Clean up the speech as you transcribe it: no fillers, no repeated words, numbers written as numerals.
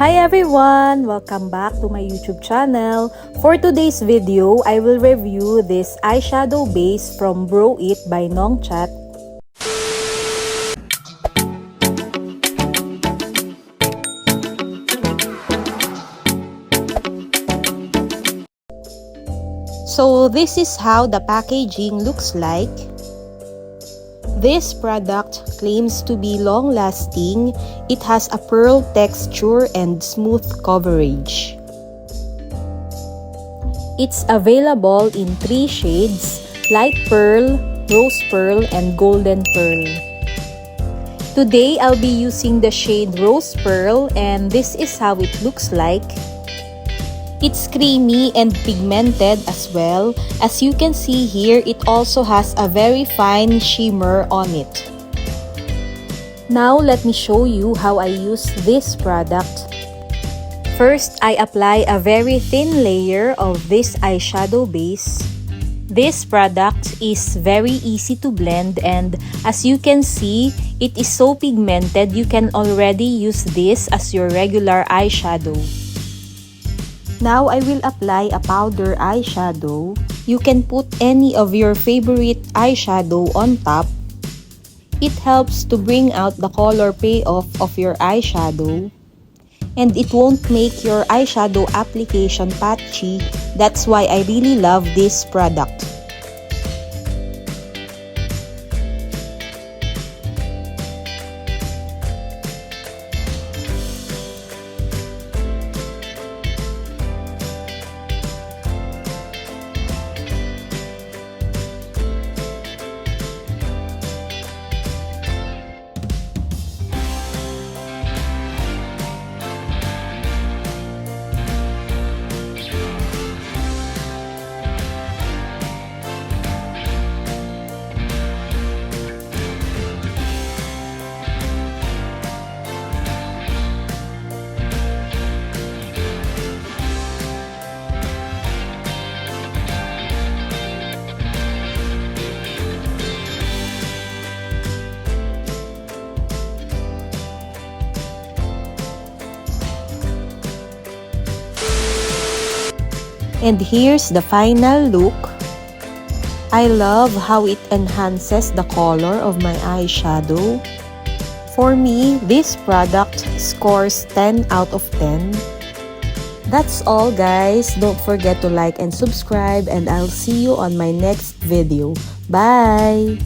Hi everyone! Welcome back to my YouTube channel. For today's video, I will review this eyeshadow base from Browit by Nongchat. So this is how the packaging looks like. This product claims to be long-lasting. It has a pearl texture and smooth coverage. It's available in 3 shades: light pearl, rose pearl, and golden pearl. Today, I'll be using the shade rose pearl, and this is how it looks like. It's creamy and pigmented as well. As you can see here, it also has a very fine shimmer on it. Now, let me show you how I use this product. First, I apply a very thin layer of this eyeshadow base. This product is very easy to blend, and as you can see, it is so pigmented you can already use this as your regular eyeshadow. Now, I will apply a powder eyeshadow. You can put any of your favorite eyeshadow on top. It helps to bring out the color payoff of your eyeshadow. And it won't make your eyeshadow application patchy. That's why I really love this product. And here's the final look. I love how it enhances the color of my eyeshadow. For me, this product scores 10 out of 10. That's all, guys. Don't forget to like and subscribe, and I'll see you on my next video. Bye!